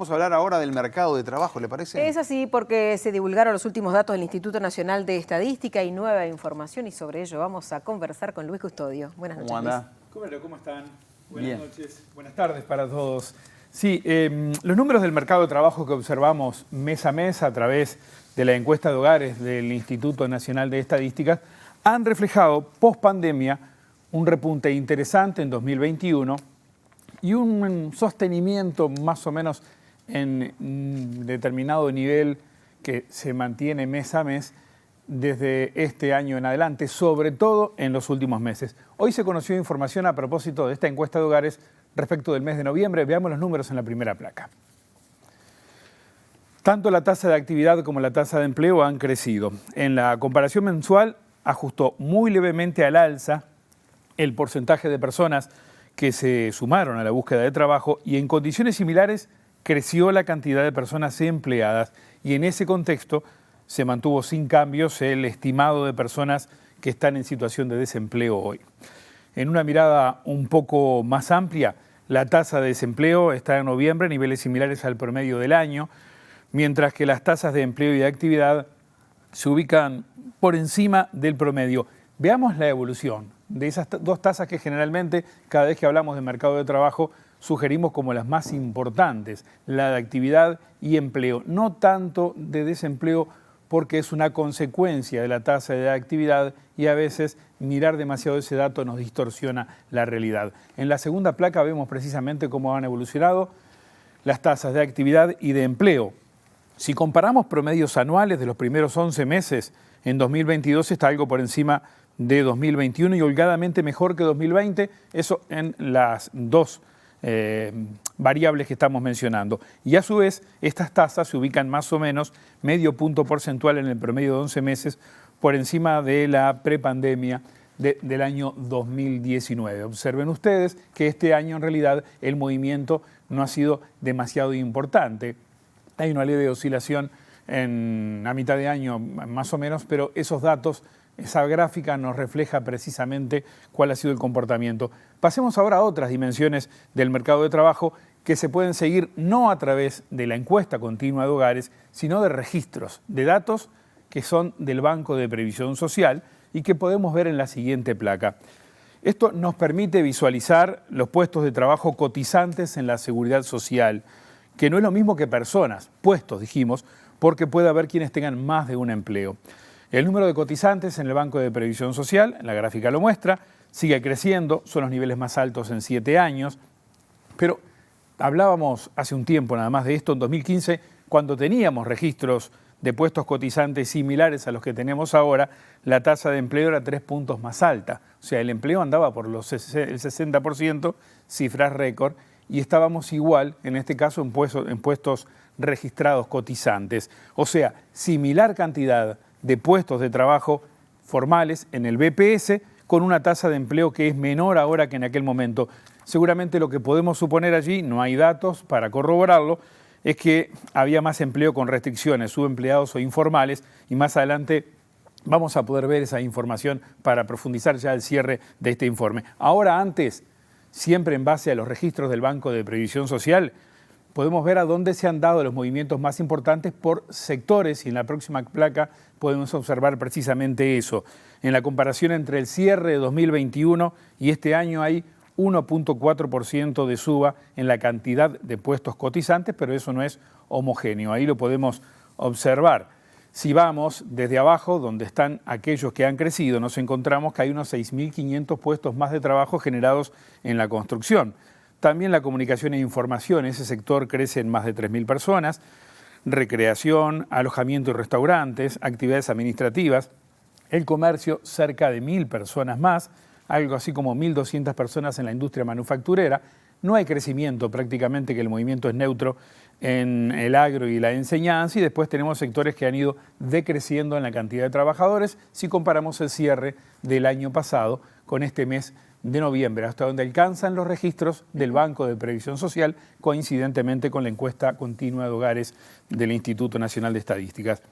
Vamos a hablar ahora del mercado de trabajo, ¿le parece? Es así porque se divulgaron los últimos datos del Instituto Nacional de Estadística y nueva información, y sobre ello vamos a conversar con Luis Custodio. Buenas noches, ¿Cómo anda? ¿Cómo están? Buenas noches, buenas tardes para todos. Sí, los números del mercado de trabajo que observamos mes a mes a través de la encuesta de hogares del Instituto Nacional de Estadística han reflejado post-pandemia un repunte interesante en 2021 y un sostenimiento más o menos en determinado nivel que se mantiene mes a mes desde este año en adelante, sobre todo en los últimos meses. Hoy se conoció información a propósito de esta encuesta de hogares respecto del mes de noviembre. Veamos los números en la primera placa. Tanto la tasa de actividad como la tasa de empleo han crecido. En la comparación mensual ajustó muy levemente al alza el porcentaje de personas que se sumaron a la búsqueda de trabajo, y en condiciones similares creció la cantidad de personas empleadas, y en ese contexto se mantuvo sin cambios el estimado de personas que están en situación de desempleo hoy. En una mirada un poco más amplia, la tasa de desempleo está en noviembre a niveles similares al promedio del año, mientras que las tasas de empleo y de actividad se ubican por encima del promedio. Veamos la evolución de esas dos tasas que generalmente, cada vez que hablamos de mercado de trabajo, sugerimos como las más importantes, la de actividad y empleo, no tanto de desempleo, porque es una consecuencia de la tasa de actividad y a veces mirar demasiado ese dato nos distorsiona la realidad. En la segunda placa vemos precisamente cómo han evolucionado las tasas de actividad y de empleo. Si comparamos promedios anuales de los primeros 11 meses, en 2022 está algo por encima de 2021 y holgadamente mejor que 2020, eso en las dos variables que estamos mencionando. Y a su vez, estas tasas se ubican más o menos medio punto porcentual en el promedio de 11 meses por encima de la prepandemia del año 2019. Observen ustedes que este año en realidad el movimiento no ha sido demasiado importante. Hay una leve oscilación a mitad de año más o menos, pero esos datos, esa gráfica nos refleja precisamente cuál ha sido el comportamiento. Pasemos ahora a otras dimensiones del mercado de trabajo que se pueden seguir no a través de la encuesta continua de hogares, sino de registros, de datos que son del Banco de Previsión Social y que podemos ver en la siguiente placa. Esto nos permite visualizar los puestos de trabajo cotizantes en la Seguridad Social, que no es lo mismo que personas, puestos dijimos, porque puede haber quienes tengan más de un empleo. El número de cotizantes en el Banco de Previsión Social, en la gráfica lo muestra, sigue creciendo, son los niveles más altos en 7 años, pero hablábamos hace un tiempo nada más de esto, en 2015, cuando teníamos registros de puestos cotizantes similares a los que tenemos ahora, la tasa de empleo era 3 puntos más alta. O sea, el empleo andaba por el 60%, cifras récord, y estábamos igual, en este caso, en puestos registrados cotizantes. O sea, similar cantidad de puestos de trabajo formales en el BPS, con una tasa de empleo que es menor ahora que en aquel momento. Seguramente lo que podemos suponer allí, no hay datos para corroborarlo, es que había más empleo con restricciones, subempleados o informales, y más adelante vamos a poder ver esa información para profundizar ya el cierre de este informe. Ahora, antes, siempre en base a los registros del Banco de Previsión Social, podemos ver a dónde se han dado los movimientos más importantes por sectores, y en la próxima placa podemos observar precisamente eso. En la comparación entre el cierre de 2021 y este año hay 1.4% de suba en la cantidad de puestos cotizantes, pero eso no es homogéneo, ahí lo podemos observar. Si vamos desde abajo, donde están aquellos que han crecido, nos encontramos que hay unos 6.500 puestos más de trabajo generados en la construcción. También la comunicación e información, ese sector crece en más de 3.000 personas, recreación, alojamiento y restaurantes, actividades administrativas, el comercio cerca de 1.000 personas más, algo así como 1.200 personas en la industria manufacturera. No hay crecimiento prácticamente, que el movimiento es neutro en el agro y la enseñanza, y después tenemos sectores que han ido decreciendo en la cantidad de trabajadores si comparamos el cierre del año pasado con este mes de noviembre, hasta donde alcanzan los registros del Banco de Previsión Social, coincidentemente con la encuesta continua de hogares del Instituto Nacional de Estadísticas.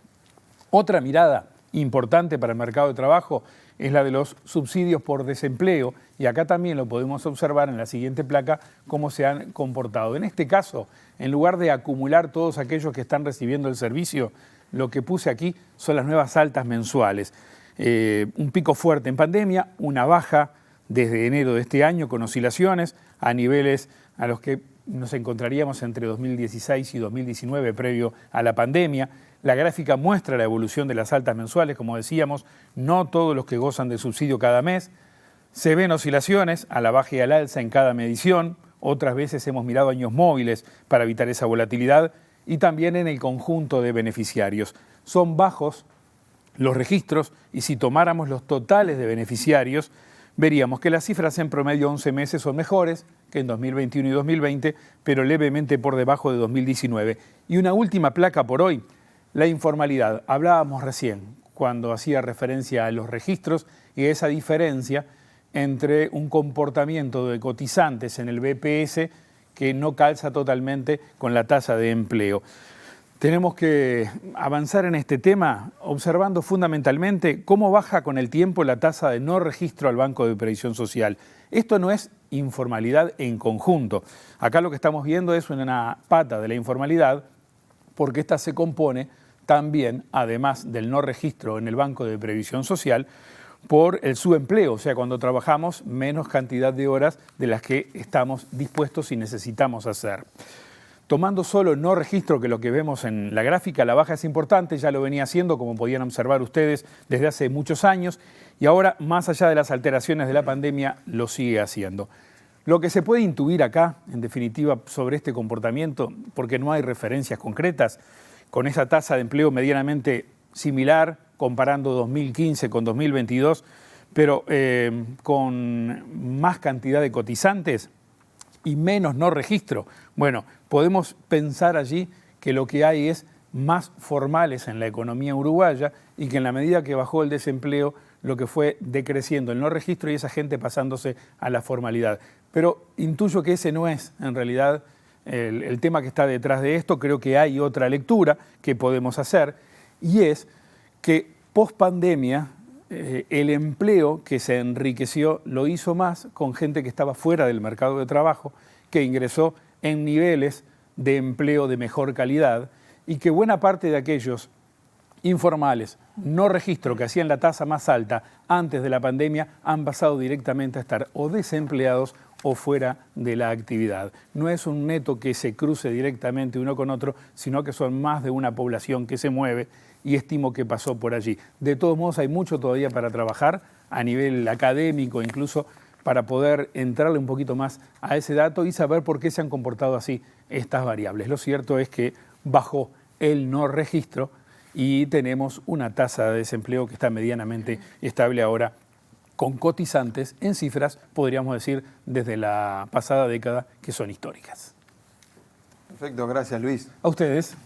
Otra mirada importante para el mercado de trabajo es la de los subsidios por desempleo, y acá también lo podemos observar en la siguiente placa cómo se han comportado. En este caso, en lugar de acumular todos aquellos que están recibiendo el servicio, lo que puse aquí son las nuevas altas mensuales. Un pico fuerte en pandemia, una baja desde enero de este año con oscilaciones a niveles a los que nos encontraríamos entre 2016 y 2019 previo a la pandemia. La gráfica muestra la evolución de las altas mensuales, como decíamos, no todos los que gozan de subsidio cada mes. Se ven oscilaciones a la baja y al alza en cada medición, otras veces hemos mirado años móviles para evitar esa volatilidad, y también en el conjunto de beneficiarios. Son bajos los registros, y si tomáramos los totales de beneficiarios, veríamos que las cifras en promedio 11 meses son mejores que en 2021 y 2020, pero levemente por debajo de 2019. Y una última placa por hoy, la informalidad. Hablábamos recién, cuando hacía referencia a los registros y esa diferencia entre un comportamiento de cotizantes en el BPS que no calza totalmente con la tasa de empleo. Tenemos que avanzar en este tema observando fundamentalmente cómo baja con el tiempo la tasa de no registro al Banco de Previsión Social. Esto no es informalidad en conjunto. Acá lo que estamos viendo es una pata de la informalidad, porque esta se compone también, además del no registro en el Banco de Previsión Social, por el subempleo, o sea, cuando trabajamos menos cantidad de horas de las que estamos dispuestos y necesitamos hacer. Tomando solo no registro, que lo que vemos en la gráfica, la baja es importante, ya lo venía haciendo, como podían observar ustedes, desde hace muchos años, y ahora, más allá de las alteraciones de la pandemia, lo sigue haciendo. Lo que se puede intuir acá, en definitiva, sobre este comportamiento, porque no hay referencias concretas, con esa tasa de empleo medianamente similar, comparando 2015 con 2022, pero con más cantidad de cotizantes y menos no registro. Bueno, podemos pensar allí que lo que hay es más formales en la economía uruguaya y que en la medida que bajó el desempleo, lo que fue decreciendo el no registro y esa gente pasándose a la formalidad. Pero intuyo que ese no es en realidad el tema que está detrás de esto. Creo que hay otra lectura que podemos hacer, y es que post pandemia el empleo que se enriqueció lo hizo más con gente que estaba fuera del mercado de trabajo, que ingresó en niveles de empleo de mejor calidad, y que buena parte de aquellos informales, no registro, que hacían la tasa más alta antes de la pandemia, han pasado directamente a estar o desempleados o fuera de la actividad. No es un neto que se cruce directamente uno con otro, sino que son más de una población que se mueve, y estimo que pasó por allí. De todos modos, hay mucho todavía para trabajar a nivel académico, incluso para poder entrarle un poquito más a ese dato y saber por qué se han comportado así estas variables. Lo cierto es que bajó el no registro y tenemos una tasa de desempleo que está medianamente estable ahora, con cotizantes en cifras, podríamos decir, desde la pasada década, que son históricas. Perfecto, gracias Luis. A ustedes.